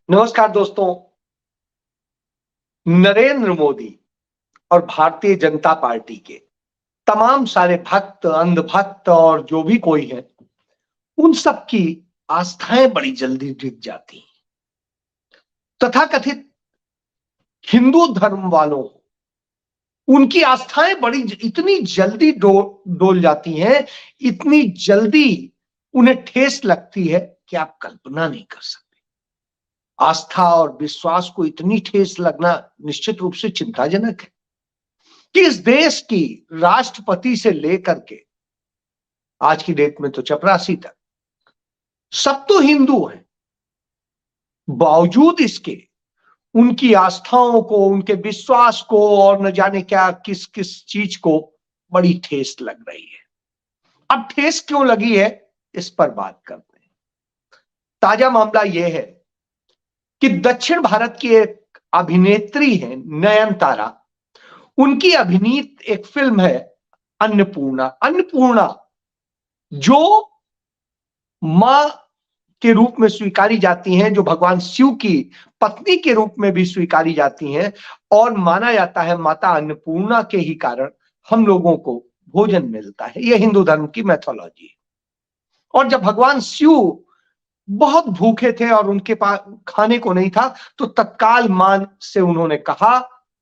नमस्कार दोस्तों। नरेंद्र मोदी और भारतीय जनता पार्टी के तमाम सारे भक्त, अंधभक्त और जो भी कोई है, उन सब की आस्थाएं बड़ी जल्दी डिग जाती हैं। तथाकथित हिंदू धर्म वालों उनकी आस्थाएं बड़ी इतनी जल्दी डोल जाती हैं, इतनी जल्दी उन्हें ठेस लगती है कि आप कल्पना नहीं कर सकते। आस्था और विश्वास को इतनी ठेस लगना निश्चित रूप से चिंताजनक है कि इस देश की राष्ट्रपति से लेकर के आज की डेट में तो चपरासी तक सब तो हिंदू हैं। बावजूद इसके उनकी आस्थाओं को, उनके विश्वास को और न जाने क्या किस किस चीज को बड़ी ठेस लग रही है। अब ठेस क्यों लगी है, इस पर बात करते हैं। ताजा मामला यह है कि दक्षिण भारत की एक अभिनेत्री है नयनतारा। उनकी अभिनीत एक फिल्म है अन्नपूर्णा। अन्नपूर्णा जो मां के रूप में स्वीकारी जाती हैं, जो भगवान शिव की पत्नी के रूप में भी स्वीकारी जाती हैं, और माना जाता है माता अन्नपूर्णा के ही कारण हम लोगों को भोजन मिलता है। यह हिंदू धर्म की मैथोलॉजी है। और जब भगवान शिव बहुत भूखे थे और उनके पास खाने को नहीं था, तो तत्काल मां से उन्होंने कहा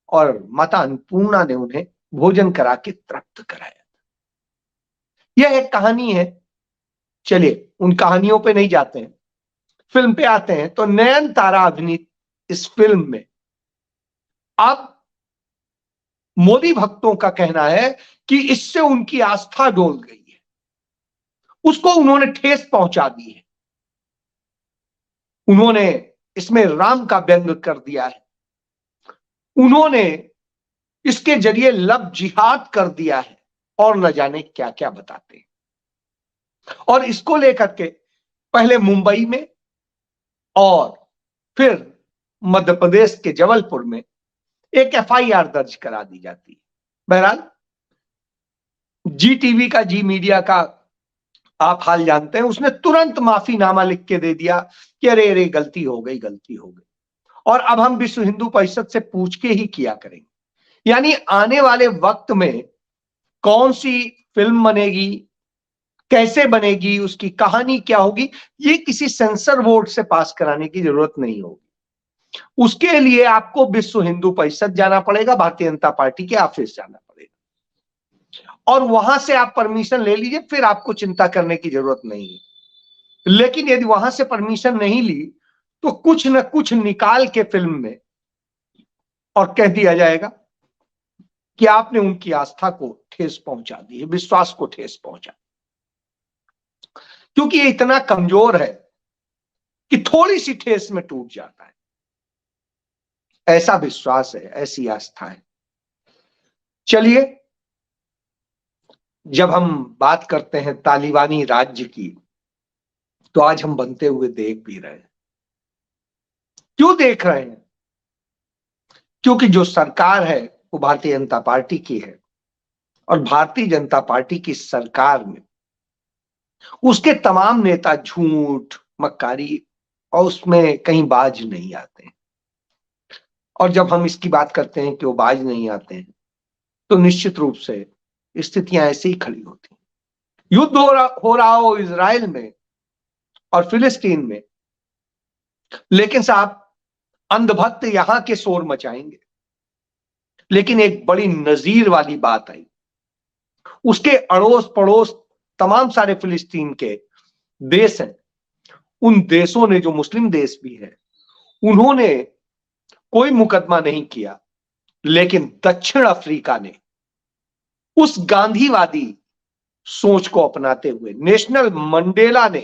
और माता अन्नपूर्णा ने उन्हें भोजन करा के तृप्त कराया। यह एक कहानी है। चलिए उन कहानियों पे नहीं जाते हैं, फिल्म पे आते हैं। तो नयनतारा अभिनीत इस फिल्म में अब मोदी भक्तों का कहना है कि इससे उनकी आस्था डोल गई है, उसको उन्होंने ठेस पहुंचा दी है। उन्होंने इसमें राम का व्यंग कर दिया है, उन्होंने इसके जरिए लव जिहाद कर दिया है और न जाने क्या क्या बताते हैं। और इसको लेकर के पहले मुंबई में और फिर मध्य प्रदेश के जबलपुर में एक एफआईआर दर्ज करा दी जाती है। बहरहाल जी टीवी का, जी मीडिया का आप हाल जानते हैं। उसने तुरंत माफीनामा लिख के दे दिया कि अरे अरे गलती हो गई, गलती हो गई, और अब हम विश्व हिंदू परिषद से पूछ के ही किया करेंगे। यानी आने वाले वक्त में कौन सी फिल्म बनेगी, कैसे बनेगी, उसकी कहानी क्या होगी, ये किसी सेंसर बोर्ड से पास कराने की जरूरत नहीं होगी। उसके लिए आपको विश्व हिंदू परिषद जाना पड़ेगा, भारतीय जनता पार्टी के ऑफिस जाना पड़ेगा, और वहां से आप परमिशन ले लीजिए, फिर आपको चिंता करने की जरूरत नहीं है। लेकिन यदि वहां से परमिशन नहीं ली तो कुछ न कुछ निकाल के फिल्म में और कह दिया जाएगा कि आपने उनकी आस्था को ठेस पहुंचा दी है, विश्वास को ठेस पहुंचा। क्योंकि ये इतना कमजोर है कि थोड़ी सी ठेस में टूट जाता है। ऐसा विश्वास है, ऐसी आस्था है। चलिए, जब हम बात करते हैं तालिबानी राज्य की, तो आज हम बनते हुए देख भी रहे हैं। क्यों देख रहे हैं? क्योंकि जो सरकार है वो भारतीय जनता पार्टी की है, और भारतीय जनता पार्टी की सरकार में उसके तमाम नेता झूठ, मक्कारी और उसमें कहीं बाज नहीं आते हैं। और जब हम इसकी बात करते हैं कि वो बाज नहीं आते हैं, तो निश्चित रूप से स्थितियां ऐसे ही खड़ी होती हैं। युद्ध हो रहा हो इजराइल में और फिलिस्तीन में, लेकिन साहब अंधभक्त यहां के शोर मचाएंगे। लेकिन एक बड़ी नजीर वाली बात आई, उसके अड़ोस पड़ोस तमाम सारे फिलिस्तीन के देश हैं, उन देशों ने, जो मुस्लिम देश भी है, उन्होंने कोई मुकदमा नहीं किया। लेकिन दक्षिण अफ्रीका ने उस गांधीवादी सोच को अपनाते हुए, नेशनल मंडेला ने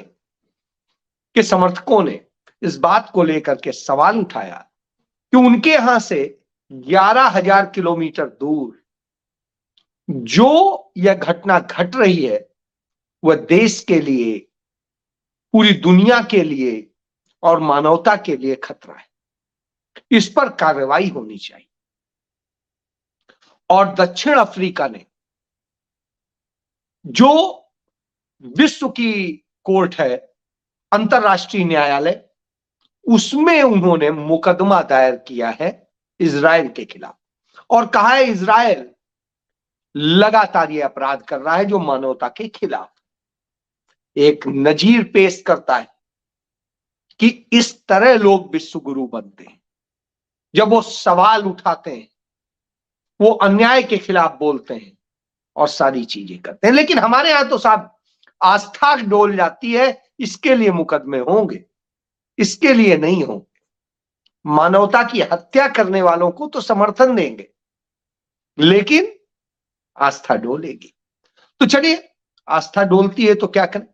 के समर्थकों ने इस बात को लेकर के सवाल उठाया कि उनके यहां से 11,000 किलोमीटर दूर जो यह घटना घट रही है, वह देश के लिए, पूरी दुनिया के लिए और मानवता के लिए खतरा है। इस पर कार्रवाई होनी चाहिए। और दक्षिण अफ्रीका ने, जो विश्व की कोर्ट है, अंतरराष्ट्रीय न्यायालय, उसमें उन्होंने मुकदमा दायर किया है इजराइल के खिलाफ और कहा है इजराइल लगातार ये अपराध कर रहा है जो मानवता के खिलाफ। एक नजीर पेश करता है कि इस तरह लोग विश्व गुरु बनते हैं, जब वो सवाल उठाते हैं, वो अन्याय के खिलाफ बोलते हैं और सारी चीजें करते हैं। लेकिन हमारे यहां तो साहब आस्था डोल जाती है, इसके लिए मुकदमे होंगे, इसके लिए नहीं होंगे। मानवता की हत्या करने वालों को तो समर्थन देंगे, लेकिन आस्था डोलेगी। तो चलिए, आस्था डोलती है तो क्या करें।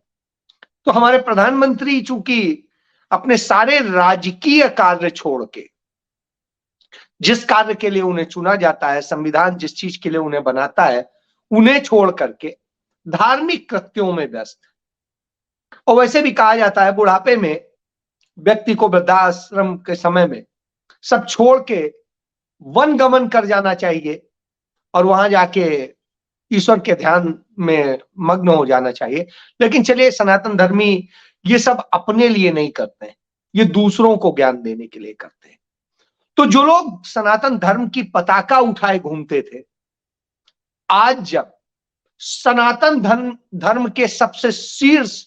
तो हमारे प्रधानमंत्री चूंकि अपने सारे राजकीय कार्य छोड़ के, जिस कार्य के लिए उन्हें चुना जाता है, संविधान जिस चीज के लिए उन्हें बनाता है, उन्हें छोड़ करके धार्मिक कृत्यों में व्यस्त। और वैसे भी कहा जाता है बुढ़ापे में व्यक्ति को वृद्धाश्रम के समय में सब छोड़ के वन गमन कर जाना चाहिए और वहां जाके ईश्वर के ध्यान में मग्न हो जाना चाहिए। लेकिन चलिए, सनातन धर्मी ये सब अपने लिए नहीं करते हैं, ये दूसरों को ज्ञान देने के लिए करते हैं। तो जो लोग सनातन धर्म की पताका उठाए घूमते थे, आज जब सनातन धर्म के सबसे शीर्ष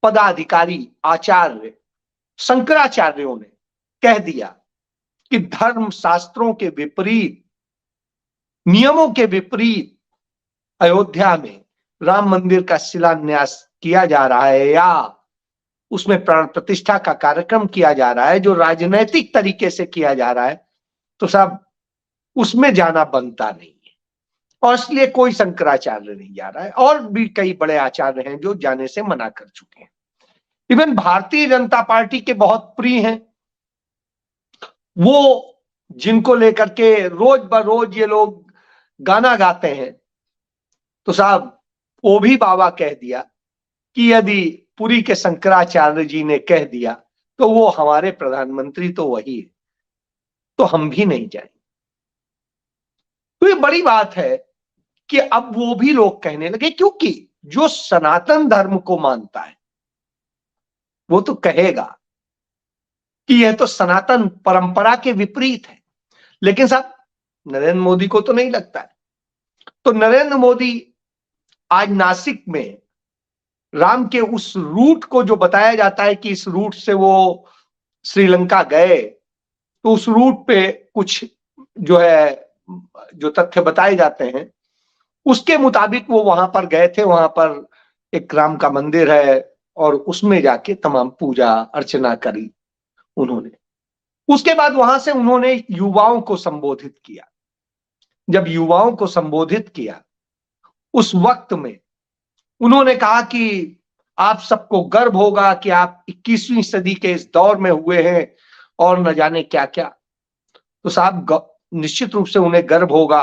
पदाधिकारी आचार्य शंकराचार्यों ने कह दिया कि धर्म शास्त्रों के विपरीत, नियमों के विपरीत अयोध्या में राम मंदिर का शिलान्यास किया जा रहा है या उसमें प्राण प्रतिष्ठा का कार्यक्रम किया जा रहा है जो राजनैतिक तरीके से किया जा रहा है, तो साहब उसमें जाना बनता नहीं है। और इसलिए कोई शंकराचार्य नहीं जा रहा है, और भी कई बड़े आचार्य हैं जो जाने से मना कर चुके हैं। इवन भारतीय जनता पार्टी के बहुत प्रिय हैं, वो जिनको लेकर के रोज बरोज ये लोग गाना गाते हैं, तो साहब वो भी बाबा कह दिया कि यदि पुरी के शंकराचार्य जी ने कह दिया तो वो हमारे प्रधानमंत्री तो वही है, तो हम भी नहीं जाएंगे। तो ये बड़ी बात है कि अब वो भी लोग कहने लगे, क्योंकि जो सनातन धर्म को मानता है वो तो कहेगा कि यह तो सनातन परंपरा के विपरीत है। लेकिन साहब नरेंद्र मोदी को तो नहीं लगता है। तो नरेंद्र मोदी आज नासिक में राम के उस रूट को, जो बताया जाता है कि इस रूट से वो श्रीलंका गए, तो उस रूट पे कुछ जो है जो तथ्य बताए जाते हैं उसके मुताबिक वो वहां पर गए थे। वहां पर एक राम का मंदिर है और उसमें जाके तमाम पूजा अर्चना करी उन्होंने। उसके बाद वहां से उन्होंने युवाओं को संबोधित किया। जब युवाओं को संबोधित किया उस वक्त में उन्होंने कहा कि आप सबको गर्व होगा कि आप 21वीं सदी के इस दौर में हुए हैं और न जाने क्या क्या। तो साहब निश्चित रूप से उन्हें गर्व होगा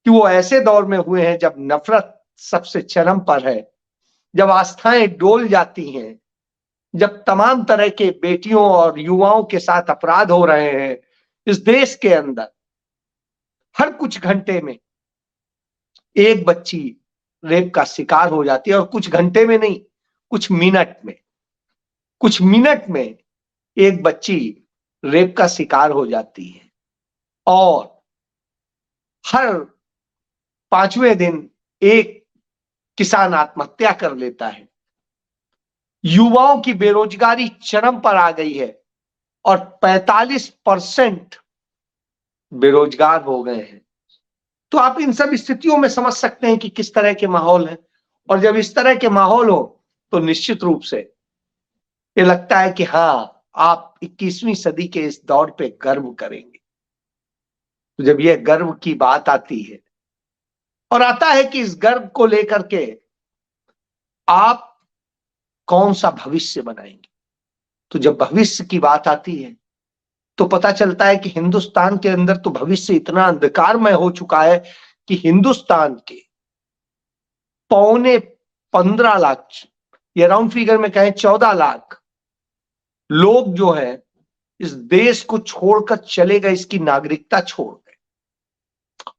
कि वो ऐसे दौर में हुए हैं जब नफरत सबसे चरम पर है, जब आस्थाएं डोल जाती हैं, जब तमाम तरह के बेटियों और युवाओं के साथ अपराध हो रहे हैं इस देश के अंदर। हर कुछ घंटे में एक बच्ची रेप का शिकार हो जाती है, और कुछ घंटे में नहीं, कुछ मिनट में एक बच्ची रेप का शिकार हो जाती है। और हर 5वें दिन एक किसान आत्महत्या कर लेता है। युवाओं की बेरोजगारी चरम पर आ गई है और 45% बेरोजगार हो गए हैं। तो आप इन सब स्थितियों में समझ सकते हैं कि किस तरह के माहौल है। और जब इस तरह के माहौल हो तो निश्चित रूप से ये लगता है कि हाँ, आप 21वीं सदी के इस दौर पे गर्व करेंगे। तो जब यह गर्व की बात आती है और आता है कि इस गर्व को लेकर के आप कौन सा भविष्य बनाएंगे, तो जब भविष्य की बात आती है तो पता चलता है कि हिंदुस्तान के अंदर तो भविष्य इतना अंधकारमय हो चुका है कि हिंदुस्तान के 15 लाख या राउंड फिगर में कहें 14 लाख लोग जो है इस देश को छोड़कर चले गए, इसकी नागरिकता छोड़ गए।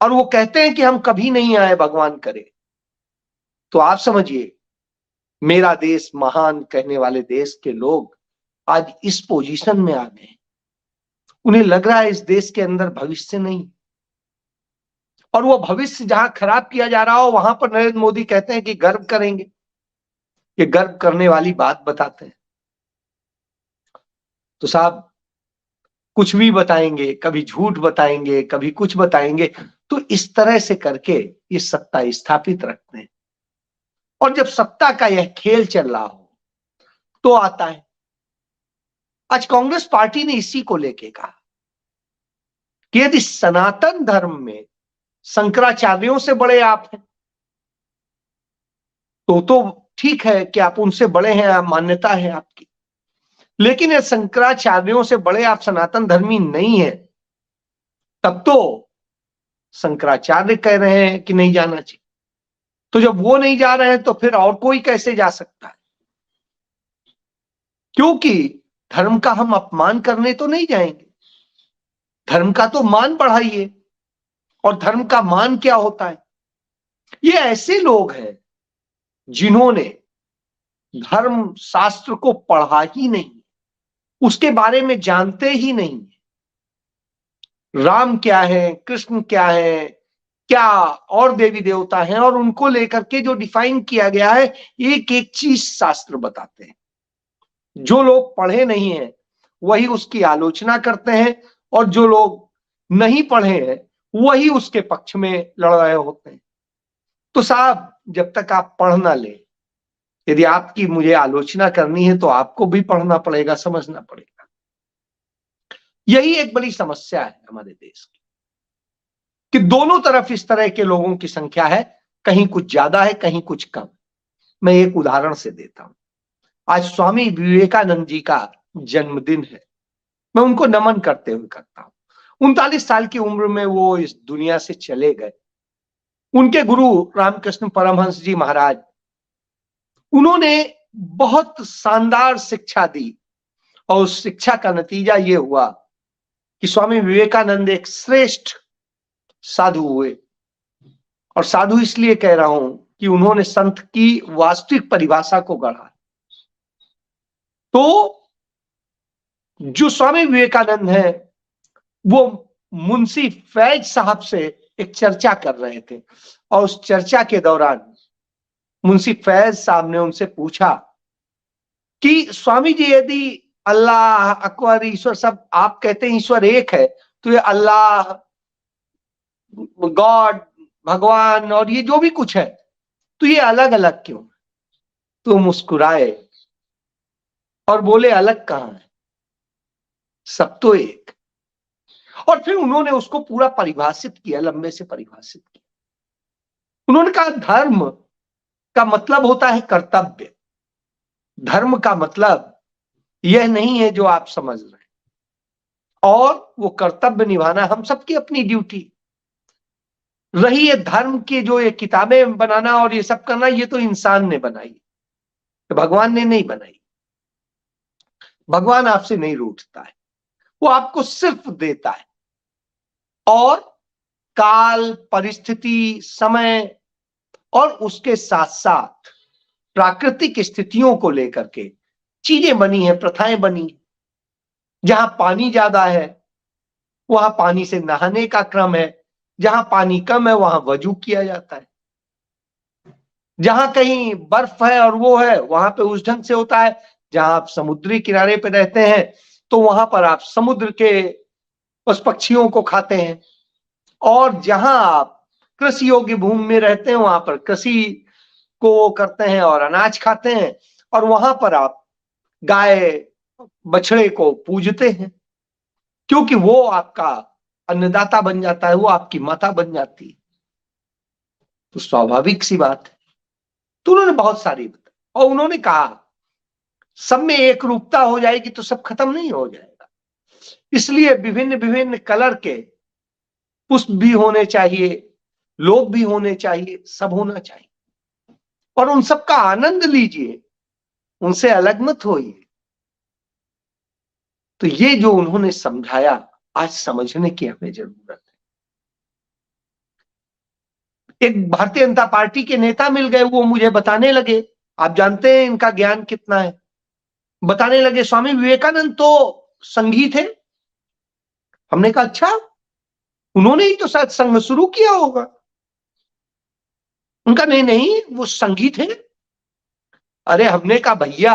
और वो कहते हैं कि हम कभी नहीं आए, भगवान करे। तो आप समझिए, मेरा देश महान कहने वाले देश के लोग आज इस पोजीशन में आ गए, उन्हें लग रहा है इस देश के अंदर भविष्य नहीं, और वो भविष्य जहां खराब किया जा रहा हो वहां पर नरेंद्र मोदी कहते हैं कि गर्व करेंगे। ये गर्व करने वाली बात बताते हैं। तो साहब कुछ भी बताएंगे, कभी झूठ बताएंगे, कभी कुछ बताएंगे, तो इस तरह से करके ये सत्ता स्थापित रखते हैं। और जब सत्ता का यह खेल चल रहा हो तो आता है, आज कांग्रेस पार्टी ने इसी को लेके कहा कि यदि सनातन धर्म में शंकराचार्यों से बड़े आप हैं तो ठीक है कि आप उनसे बड़े हैं, आप मान्यता है आपकी, लेकिन यदि शंकराचार्यों से बड़े आप सनातन धर्मी नहीं है, तब तो शंकराचार्य कह रहे हैं कि नहीं जाना चाहिए। तो जब वो नहीं जा रहे हैं तो फिर और कोई कैसे जा सकता है? क्योंकि धर्म का हम अपमान करने तो नहीं जाएंगे, धर्म का तो मान बढ़ाइए। और धर्म का मान क्या होता है? ये ऐसे लोग हैं जिन्होंने धर्म शास्त्र को पढ़ा ही नहीं, उसके बारे में जानते ही नहीं। राम क्या है, कृष्ण क्या है, क्या और देवी देवता हैं, और उनको लेकर के जो डिफाइन किया गया है, एक एक चीज शास्त्र बताते हैं। जो लोग पढ़े नहीं हैं वही उसकी आलोचना करते हैं, और जो लोग नहीं पढ़े हैं वही उसके पक्ष में लड़ रहे होते हैं। तो साहब जब तक आप पढ़ ना ले, यदि आपकी मुझे आलोचना करनी है तो आपको भी पढ़ना पड़ेगा, समझना पड़ेगा। यही एक बड़ी समस्या है हमारे देश की कि दोनों तरफ इस तरह के लोगों की संख्या है, कहीं कुछ ज्यादा है, कहीं कुछ कम। मैं एक उदाहरण से देता हूं। आज स्वामी विवेकानंद जी का जन्मदिन है, मैं उनको नमन करते हुए करता हूं। 39 साल की उम्र में वो इस दुनिया से चले गए। उनके गुरु रामकृष्ण परमहंस जी महाराज, उन्होंने बहुत शानदार शिक्षा दी, और उस शिक्षा का नतीजा ये हुआ कि स्वामी विवेकानंद एक श्रेष्ठ साधु हुए। और साधु इसलिए कह रहा हूं कि उन्होंने संत की वास्तविक परिभाषा को गढ़ा। तो जो स्वामी विवेकानंद है वो मुंशी फैज साहब से एक चर्चा कर रहे थे, और उस चर्चा के दौरान मुंशी फैज साहब ने उनसे पूछा कि स्वामी जी यदि अल्लाह, अकबर, ईश्वर सब आप कहते हैं ईश्वर एक है, तो ये अल्लाह, गॉड, भगवान और ये जो भी कुछ है, तो ये अलग अलग क्यों? तो मुस्कुराए और बोले अलग कहां है, सब तो एक। और फिर उन्होंने उसको पूरा परिभाषित किया, लंबे से परिभाषित किया। उन्होंने कहा धर्म का मतलब होता है कर्तव्य, धर्म का मतलब यह नहीं है जो आप समझ रहे हैं, और वो कर्तव्य निभाना हम सबकी अपनी ड्यूटी। रही है धर्म के जो ये किताबें बनाना और ये सब करना, ये तो इंसान ने बनाई, तो भगवान ने नहीं बनाई। भगवान आपसे नहीं रूठता है, वो आपको सिर्फ देता है, और काल, परिस्थिति, समय और उसके साथ साथ प्राकृतिक स्थितियों को लेकर के चीजें बनी है, प्रथाएं बनी। जहां पानी ज्यादा है वहां पानी से नहाने का क्रम है, जहां पानी कम है वहां वजू किया जाता है। जहां कहीं बर्फ है और वो है वहां पे उस ढंग से होता है। जहां आप समुद्री किनारे पे रहते हैं तो वहां पर आप समुद्र के उस पक्षियों को खाते हैं, और जहां आप कृषि योग्य भूमि में रहते हैं वहां पर कृषि को करते हैं और अनाज खाते हैं, और वहां पर आप गाय बछड़े को पूजते हैं, क्योंकि वो आपका अन्नदाता बन जाता है, वो आपकी माता बन जाती है। तो स्वाभाविक सी बात है। तो उन्होंने बहुत सारी बताई, और उन्होंने कहा सब में एक रूपता हो जाएगी तो सब खत्म नहीं हो जाएगा, इसलिए विभिन्न विभिन्न कलर के पुष्प भी होने चाहिए, लोग भी होने चाहिए, सब होना चाहिए, और उन सब का आनंद लीजिए, उनसे अलग मत होइए। तो ये जो उन्होंने समझाया, आज समझने की हमें जरूरत है। एक भारतीय जनता पार्टी के नेता मिल गए, वो मुझे बताने लगे, आप जानते हैं इनका ज्ञान कितना है। बताने लगे स्वामी विवेकानंद तो संघी थे। हमने कहा अच्छा, उन्होंने ही तो शायद संघ शुरू किया होगा। उनका नहीं नहीं, वो संघी थे। अरे हमने कहा भैया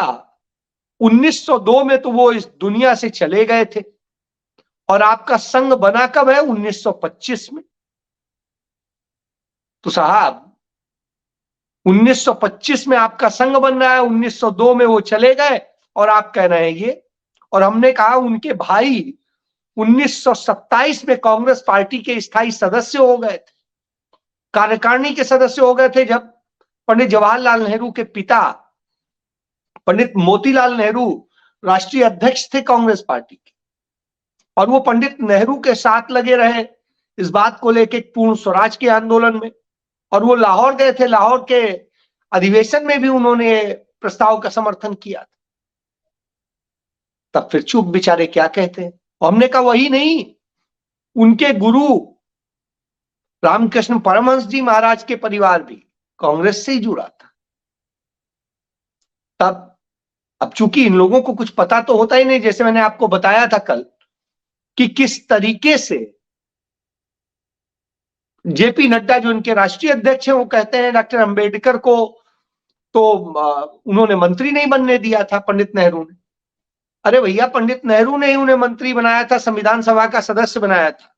1902 में तो वो इस दुनिया से चले गए थे, और आपका संघ बना कब है? 1925 में। तो साहब 1925 में आपका संघ बन रहा है, 1902 में वो चले गए और आप कह रहे हैं ये। और हमने कहा उनके भाई 1927 में कांग्रेस पार्टी के स्थायी सदस्य हो गए थे, कार्यकारिणी के सदस्य हो गए थे, जब पंडित जवाहरलाल नेहरू के पिता पंडित मोतीलाल नेहरू राष्ट्रीय अध्यक्ष थे कांग्रेस पार्टी के। और वो पंडित नेहरू के साथ लगे रहे इस बात को लेकर पूर्ण स्वराज के आंदोलन में, और वो लाहौर गए थे, लाहौर के अधिवेशन में भी उन्होंने प्रस्ताव का समर्थन किया था। तब फिर चुप बेचारे क्या कहते हैं। हमने कहा वही नहीं, उनके गुरु रामकृष्ण परमहंस जी महाराज के परिवार भी कांग्रेस से ही जुड़ा था। तब अब चूंकि इन लोगों को कुछ पता तो होता ही नहीं, जैसे मैंने आपको बताया था कल कि किस तरीके से जेपी नड्डा जो इनके राष्ट्रीय अध्यक्ष हैं वो कहते हैं डॉक्टर अंबेडकर को तो उन्होंने मंत्री नहीं बनने दिया था पंडित नेहरू ने। अरे भैया पंडित नेहरू ने ही उन्हें मंत्री बनाया था, संविधान सभा का सदस्य बनाया था,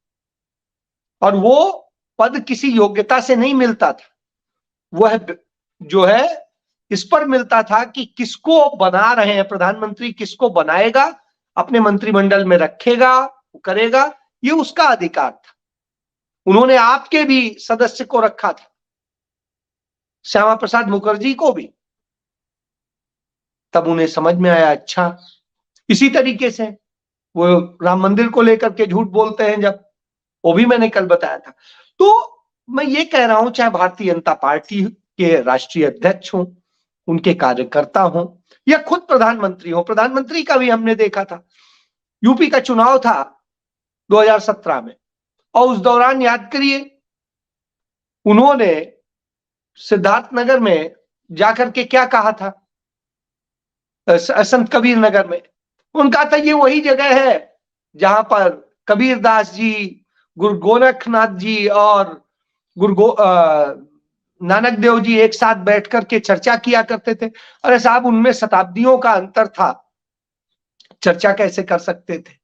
और वो पद किसी योग्यता से नहीं मिलता था। वह जो है इस पर मिलता था कि किसको बना रहे हैं प्रधानमंत्री, किसको बनाएगा, अपने मंत्रिमंडल में रखेगा, करेगा, ये उसका अधिकार था। उन्होंने आपके भी सदस्य को रखा था, श्यामा प्रसाद मुखर्जी को भी। तब उन्हें समझ में आया अच्छा, इसी तरीके से वो राम मंदिर को लेकर के झूठ बोलते हैं, जब वो भी मैंने कल बताया था। तो मैं ये कह रहा हूं, चाहे भारतीय जनता पार्टी के राष्ट्रीय अध्यक्ष हों, उनके कार्यकर्ता हों, या खुद प्रधानमंत्री हो, प्रधानमंत्री का भी हमने देखा था। यूपी का चुनाव था 2017 में, और उस दौरान याद करिए उन्होंने सिद्धार्थनगर में जाकर के क्या कहा था, संत कबीर नगर में उनका था ये वही जगह है जहां पर कबीरदास जी, गुरु गोरखनाथ जी और नानक देव जी एक साथ बैठकर के चर्चा किया करते थे। अरे साहब उनमें शताब्दियों का अंतर था, चर्चा कैसे कर सकते थे?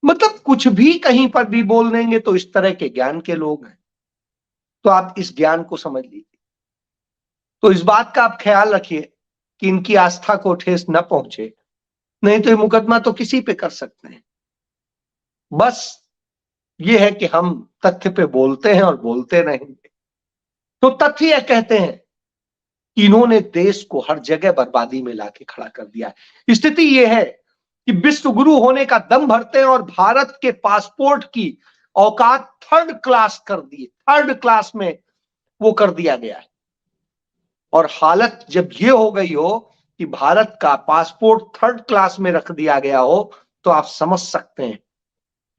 मतलब कुछ भी कहीं पर भी बोल देंगे तो इस तरह के ज्ञान के लोग हैं। तो आप इस ज्ञान को समझ लीजिए। तो इस बात का आप ख्याल रखिए कि इनकी आस्था को ठेस न पहुंचे, नहीं तो ये मुकदमा तो किसी पे कर सकते हैं। बस ये है कि हम तथ्य पे बोलते हैं और बोलते रहेंगे। तो तथ्य यह कहते हैं कि इन्होंने देश को हर जगह बर्बादी में लाके खड़ा कर दिया है। स्थिति यह है कि विश्व गुरु होने का दम भरते हैं और भारत के पासपोर्ट की औकात थर्ड क्लास कर दी, थर्ड क्लास में वो कर दिया गया है। और हालत जब ये हो गई हो कि भारत का पासपोर्ट थर्ड क्लास में रख दिया गया हो, तो आप समझ सकते हैं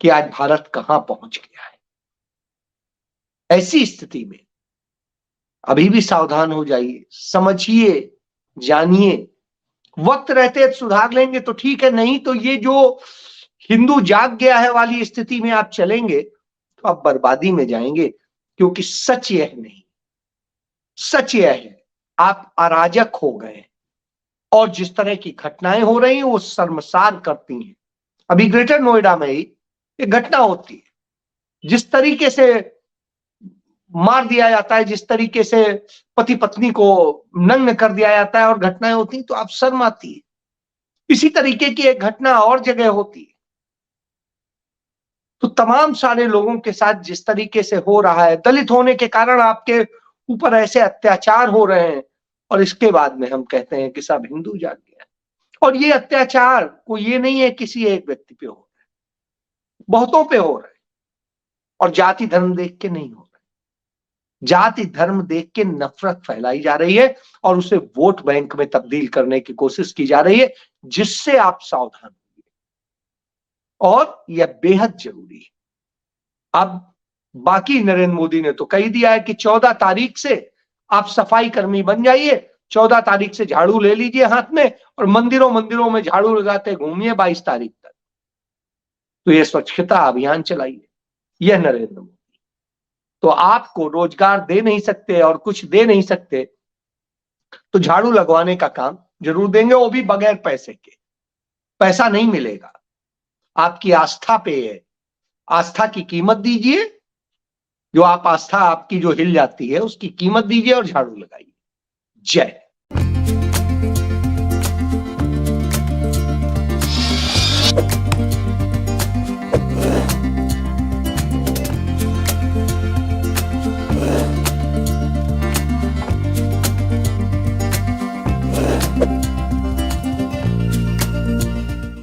कि आज भारत कहां पहुंच गया है। ऐसी स्थिति में अभी भी सावधान हो जाइए, समझिए, जानिए। वक्त रहते सुधार लेंगे तो ठीक है, नहीं तो ये जो हिंदू जाग गया है वाली स्थिति में आप चलेंगे तो आप बर्बादी में जाएंगे। क्योंकि सच यह नहीं, सच यह है आप अराजक हो गए, और जिस तरह की घटनाएं हो रही हैं वो शर्मसार करती हैं। अभी ग्रेटर नोएडा में ही एक घटना होती है, जिस तरीके से मार दिया जाता है, जिस तरीके से पति पत्नी को नग्न कर दिया जाता है और घटनाएं होती तो आप शर्म आती है। इसी तरीके की एक घटना और जगह होती है। तो तमाम सारे लोगों के साथ जिस तरीके से हो रहा है, दलित होने के कारण आपके ऊपर ऐसे अत्याचार हो रहे हैं, और इसके बाद में हम कहते हैं कि सब हिंदू जाग गया। और ये अत्याचार को ये नहीं है किसी एक व्यक्ति पे हो रहा है, बहुतों पे हो रहा है। और जाति धर्म देख के नहीं हो रहा है, जाति धर्म देख के नफरत फैलाई जा रही है और उसे वोट बैंक में तब्दील करने की कोशिश की जा रही है, जिससे आप सावधान होइए। और यह बेहद जरूरी है। अब बाकी नरेंद्र मोदी ने तो कह दिया है कि 14 तारीख से आप सफाई कर्मी बन जाइए, 14 तारीख से झाड़ू ले लीजिए हाथ में और मंदिरों मंदिरों में झाड़ू लगाते घूमिए 22 तारीख तक। तो ये स्वच्छता अभियान चलाइए। यह नरेंद्र मोदी। तो आपको रोजगार दे नहीं सकते और कुछ दे नहीं सकते, तो झाड़ू लगवाने का काम जरूर देंगे, वो भी बगैर पैसे के। पैसा नहीं मिलेगा, आपकी आस्था पे है। आस्था की कीमत दीजिए, जो आप आस्था आपकी जो हिल जाती है उसकी कीमत दीजिए और झाड़ू लगाइए। जय।